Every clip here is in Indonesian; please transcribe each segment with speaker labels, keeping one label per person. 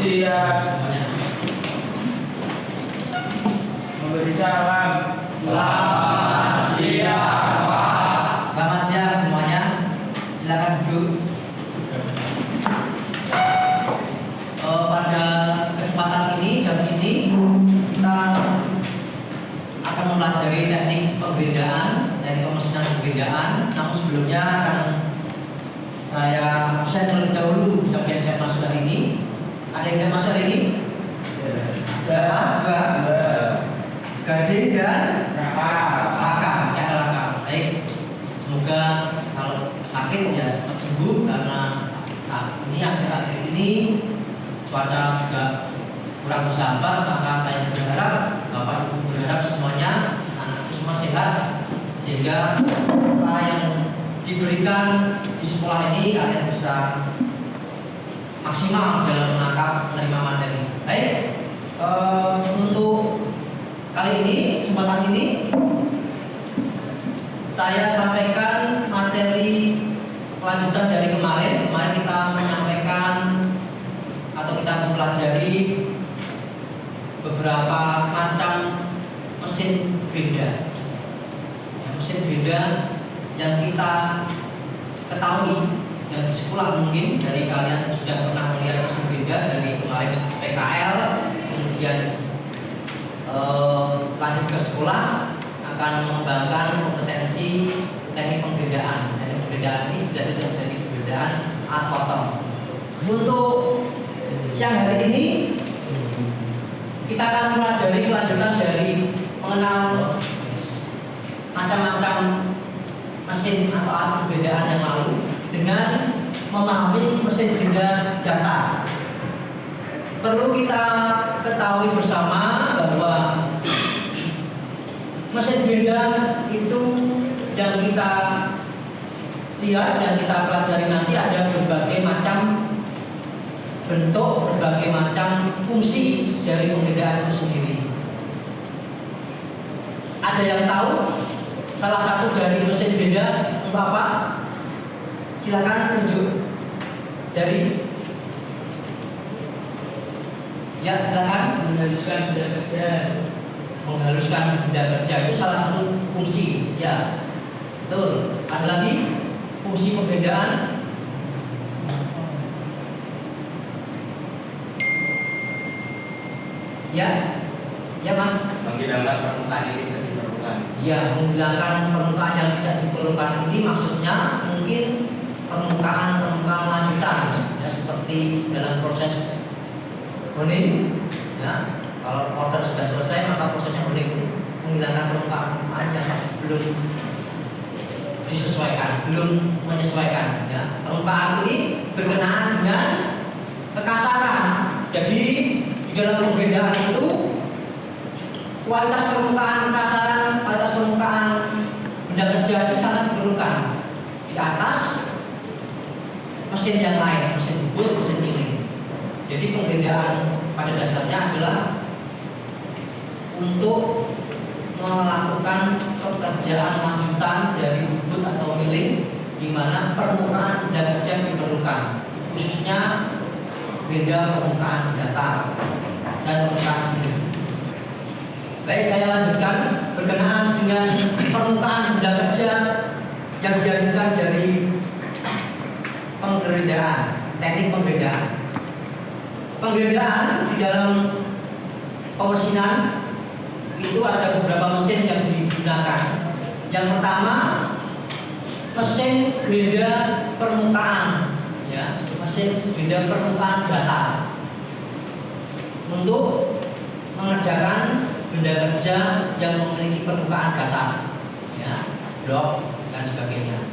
Speaker 1: Siap semuanya. Memberi salam.
Speaker 2: Selamat siang, Pak.
Speaker 3: Selamat siang semuanya. Silakan duduk. Pada kesempatan ini, jam ini kita akan mempelajari teknik pembedaan, teknik pemesinan pembedaan. Namun sebelumnya akan saya absen terlebih dahulu sampai tidak masuk hari ini. Ada yang tidak masuk hari ini? Dua. Gading dan Raka. Baik. Semoga kalau sakit ya cepat sembuh karena ini akhir-akhir ini cuaca juga kurang bersahabat, maka saya berharap Bapak Ibu berharap semuanya anak semua sehat sehingga apa yang diberikan di sekolah ini kalian bisa maksimal dalam menangkap menerima materi. Baik, untuk kali ini, kesempatan ini saya sampaikan materi kelanjutan dari kemarin. Kemarin kita menyampaikan atau kita mempelajari beberapa macam mesin gerinda. Mesin gerinda yang kita ketahui yang di sekolah mungkin dari kalian sudah pernah melihat mesin gerinda dari kemarin PKL, kemudian lanjut ke sekolah akan mengembangkan kompetensi teknik pembedaan. Teknik pembedaan ini sudah jadi pembedaan alat potong. Untuk siang hari ini kita akan mempelajari kelanjutan dari mengenal macam-macam mesin atau alat pembedaan yang lalu dengan memahami mesin gerinda data. Perlu kita ketahui bersama bahwa mesin gerinda itu yang kita lihat dan kita pelajari nanti ada berbagai macam bentuk, berbagai macam fungsi dari pembedaan itu sendiri. Ada yang tahu salah satu dari mesin gerinda untuk apa? Silakan tunjuk jari. Ya, silakan.
Speaker 1: Menghaluskan benda kerja.
Speaker 3: Menghaluskan benda kerja itu salah satu fungsi. Ya, betul. Ada lagi fungsi pembedaan. Ya, ya Mas.
Speaker 2: Menghilangkan permukaan ini dari permukaan.
Speaker 3: Ya, menghilangkan permukaan yang tidak diperlukan ini maksudnya mungkin permukaan lanjutan ya, seperti dalam proses honing ya, kalau order sudah selesai maka prosesnya honing menghilangkan permukaan yang belum disesuaikan, belum menyesuaikan ya. Permukaan ini berkenaan dengan kekasaran. Jadi di dalam pembedaan itu kualitas permukaan kekasaran, kualitas permukaan benda kerja itu sangat diperlukan di atas mesin yang lain, mesin bubut, mesin milling. Jadi pembedaan pada dasarnya adalah untuk melakukan pekerjaan lanjutan dari bubut atau milling di mana permukaan benda kerja diperlukan, khususnya benda permukaan datar dan permukaan sendiri. Baik, saya lanjutkan berkenaan dengan permukaan benda kerja yang dihasilkan dari penggerindahan, teknik pembedaan. Penggerindahan di dalam pemesinan itu ada beberapa mesin yang digunakan. Yang pertama, mesin gerinda permukaan, ya, mesin gerinda permukaan datar untuk mengerjakan benda kerja yang memiliki permukaan datar, ya, blok dan sebagainya,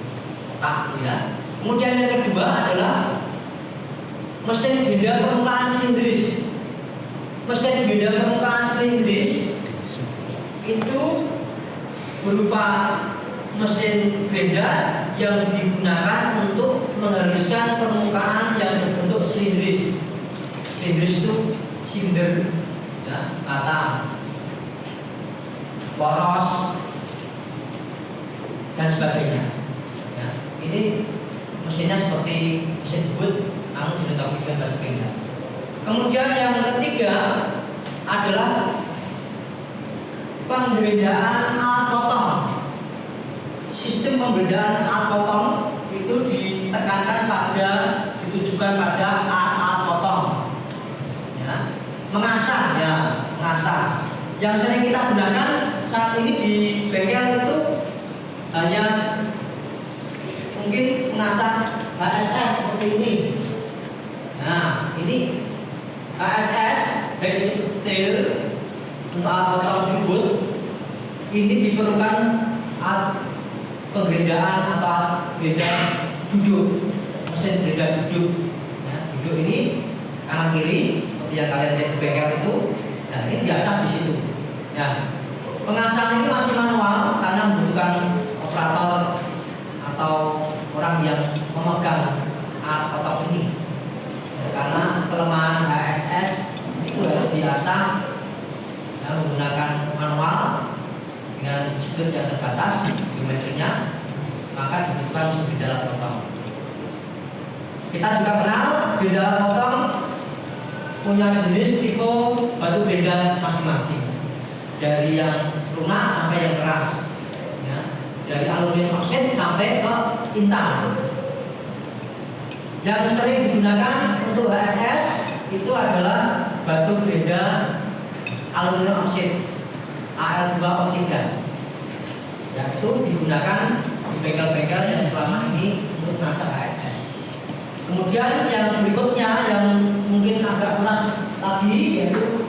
Speaker 3: kotak, ya. Kemudian yang kedua adalah mesin gerinda permukaan silindris. Mesin gerinda permukaan silindris itu berupa mesin grinder yang digunakan untuk menghaluskan permukaan yang berbentuk silindris. Silindris itu silinder, ya, rata, poros, dan sebagainya. Ya, ini mesinnya seperti mesin bubut, namun dilengkapi dengan batu grinder. Kemudian yang ketiga adalah pemberdayaan alat potong. Sistem pemberdayaan alat potong itu ditujukan pada alat potong, ya. Mengasah, ya, mengasah. Yang sering kita gunakan saat ini di bengkel itu hanya mungkin mengasah HSS seperti ini. Nah, ini HSS, basic steel, untuk alat potong bubut. Ini diperlukan alat penggerindahan atau alat grinder duduk, mesin grinder duduk. Ya, duduk ini kanan kiri seperti yang kalian lihat di bengkel itu. Nah, ini diasah di situ. Ya, pengasahan ini masih manual karena membutuhkan operator atau orang yang memegang alat potong ini. Ya, karena kelemahan HSS itu harus diasah, ya, menggunakan manual dengan sudut yang terbatas geometrinya, maka dibutuhkan mesin grinder alat potong. Kita juga kenal grinder alat potong punya jenis tipe batu grinder masing-masing, dari yang lunak sampai yang keras, ya, dari aluminium oksid sampai ke intan. Yang sering digunakan untuk HSS itu adalah batu grinder aluminium oksid Al2O3, yaitu digunakan di bengkel-bengkel yang selama ini untuk mengasah HSS. Kemudian yang berikutnya yang mungkin agak keras lagi yaitu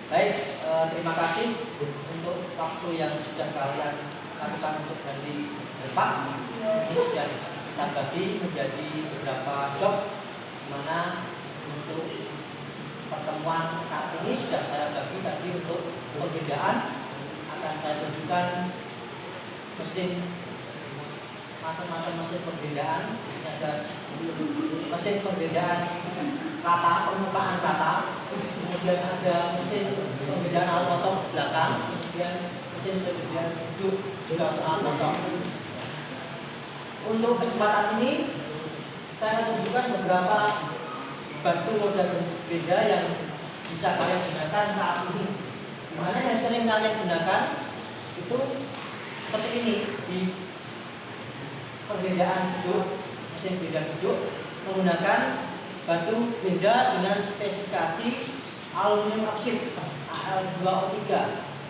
Speaker 3: baik. Terima kasih untuk waktu yang sudah kalian lakukan untuk dari Pak. Ini sudah kita bagi menjadi beberapa job, mana untuk pertemuan saat ini sudah saya bagi tadi. Untuk perbedaan akan saya tunjukkan mesin, macam-macam mesin perbedaan. Ini ada mesin perbedaan rata, permukaan rata, kemudian ada mesin perbedaan alat potong belakang, kemudian mesin perbedaan duduk juga untuk alat potong. Untuk kesempatan ini saya akan tunjukkan beberapa batu roda berbeda yang bisa kalian gunakan saat ini. Dimana yang sering kalian gunakan itu seperti ini di perbedaan duduk, mesin perbedaan duduk menggunakan batu beda dengan spesifikasi aluminium oksid Al2O3.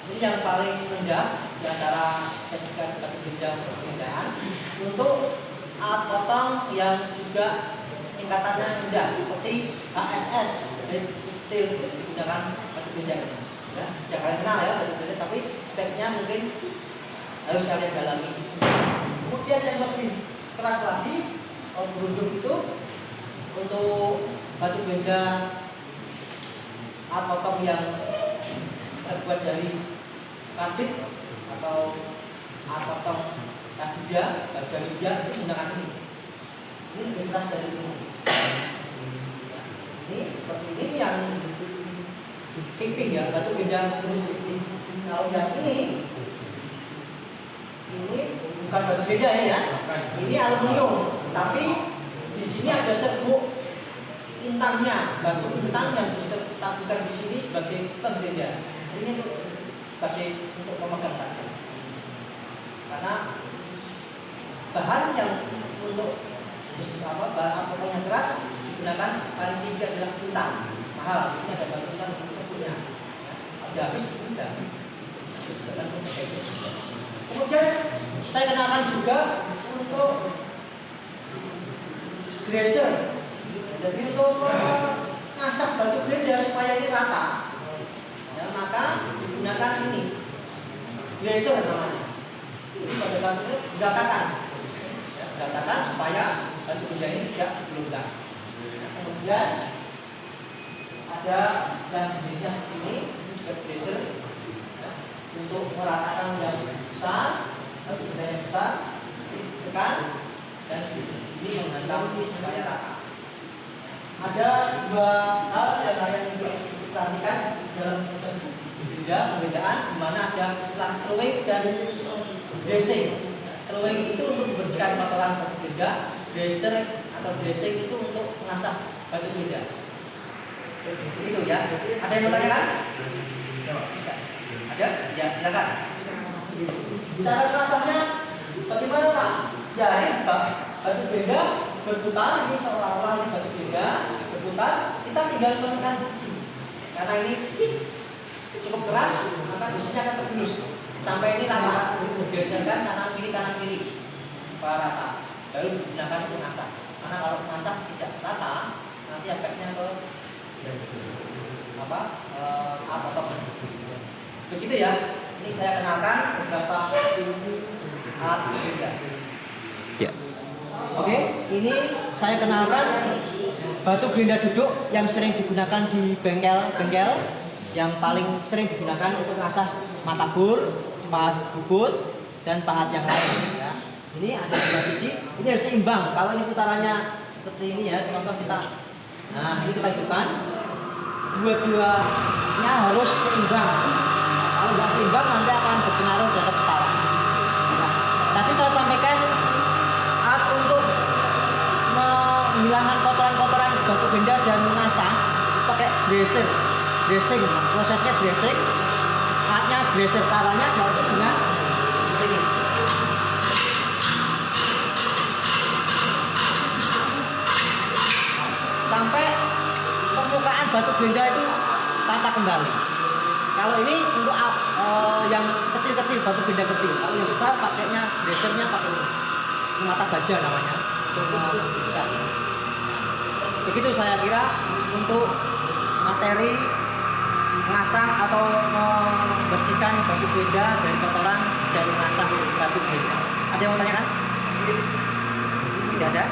Speaker 3: Ini yang paling rendah di antara spesifikasi batu beda perbedaan. Untuk alat potong yang juga tingkatannya rendah seperti HSS, basic steel, digunakan batu beda ini. Ya, yang kalian kenal ya batu beda, tapi speknya mungkin harus kalian dalami. Kemudian yang lebih keras lagi, berundung itu untuk batu beda alat potong yang terbuat dari karbit atau alat potong kaduda, baja bija, itu menggunakan ini. Ini lebih keras dari ini. Ini seperti ini yang piping, ya, batu beda jenis piping. Kalau yang ini bukan batu beda ya, ini aluminium, tapi di sini ada serbuk intannya, batu intan yang disertakan di sini sebagai pembeda. Ini sebagai untuk pemegang saja. Karena bahan yang untuk bahan potongnya keras digunakan paling tinggi adalah intan, mahal. Di sini ada batu intan untuk serbuknya. Ada habis tidak habis. Kemudian saya kenalkan juga untuk grazer. Jadi untuk mengasah batu grinder supaya ini rata, ya, maka digunakan ini grazer namanya. Ini pada saat ini diratakan, ya, berantakan supaya batu gerinda ini tidak berlubang. Kemudian ada yang jenisnya seperti ini juga bracer ya, untuk meratakan yang besar, batu gerinda yang besar ditekan dan ini yang hantam supaya rata. Ada dua hal yang lain yang diperhatikan dalam pengerjaan di mana ada istilah crowing dan dressing. Crowing itu untuk membersihkan kotoran batu gerinda, dresser atau dressing itu untuk mengasah batu gerinda. Begitu ya. Ada yang mau tanyakan? Ada? Ya, silakan. Cara mengasahnya bagaimana, Pak? Ya, ini batu gerinda berputar, ini seolah-olah ini batu gerinda berputar, kita tinggal menekan besi. Karena ini cukup keras, maka besinya akan tergerus sampai ini rata, bergeserkan kanan kiri supaya rata. Lalu digunakan untuk mengasah. Karena kalau mengasah tidak rata, nanti efeknya ke art ottoman. Begitu ya. Ini saya kenalkan beberapa alat gerinda.
Speaker 4: Ya.
Speaker 3: Oke, ini saya kenalkan batu gerinda duduk yang sering digunakan di bengkel-bengkel, yang paling sering digunakan untuk mengasah mata bor, pahat bubut, dan pahat yang lain. Ya. Ini ada dua sisi, ini harus seimbang. Kalau ini putarannya seperti ini ya, contoh kita. Nah, ini kita hidupkan. Dua-duanya harus seimbang. Kalau nggak seimbang nanti akan berpengaruh terhadap putaran. Nah, tadi saya sampaikan alat untuk menghilangkan kotoran-kotoran batu gerinda dan mengasah pakai dressing, prosesnya dressing, alatnya dresser, caranya yaitu dengan ini. Sampai permukaan batu gerinda itu rata kembali. Kalau ini untuk yang kecil-kecil, batu gerinda kecil. Kalau yang besar pakainya dressernya pakai ini mata baja namanya. Begitu saya kira untuk materi mengasah atau membersihkan batu gerinda dari kotoran dan mengasah batu gerinda. Ada yang mau tanyakan? Tidak ada?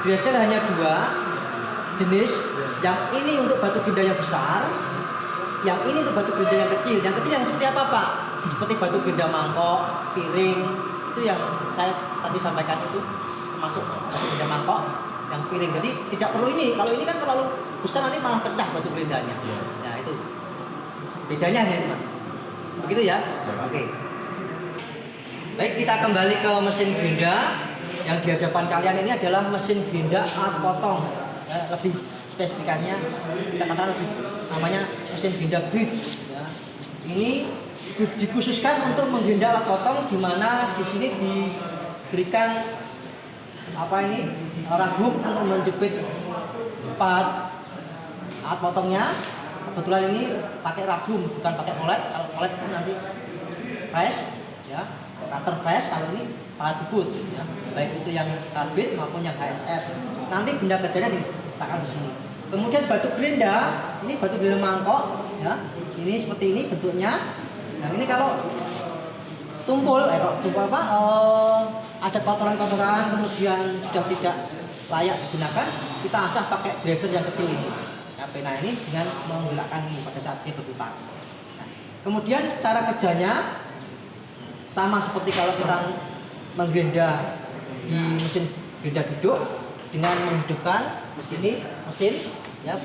Speaker 3: Dresser hanya dua jenis. Yang ini untuk batu gerinda yang besar, yang ini untuk batu gerinda yang kecil. Yang kecil yang seperti apa, Pak? Seperti batu gerinda mangkok, piring. Itu yang saya tadi sampaikan itu termasuk batu gerinda mangkok, yang piring. Jadi tidak perlu ini. Kalau ini kan terlalu besar nanti malah pecah batu gerindanya. Nah itu bedanya hanya itu, Mas. Begitu ya? Oke. Baik, kita kembali ke mesin gerinda. Yang di hadapan kalian ini adalah mesin gerinda alat potong. Lebih spesifikannya kita katakan lebih namanya mesin gerinda grid. Ya. Ini dikhususkan untuk menggerinda alat potong, di mana di sini diberikan ragum untuk menjepit pahat alat potongnya. Kebetulan ini pakai ragum, bukan pakai molet. Kalau molet itu nanti fresh, ya, cutter fresh. Kalau ini pahat bubut, ya, baik itu yang karbit maupun yang HSS. Nanti benda kerjanya diletakkan di sini. Kemudian batu gerinda, ini batu gerinda mangkok, ya, ini seperti ini bentuknya. Nah ini kalau tumpul, ada kotoran-kotoran kemudian sudah tidak layak digunakan, kita asah pakai dresser yang kecil ini. Nah, pena ini dengan menggerakkan ini pada saat dia berputar. Nah, kemudian cara kerjanya sama seperti kalau kita menggerinda di mesin gerinda duduk, dengan menghidupkan di sini mesin, ya.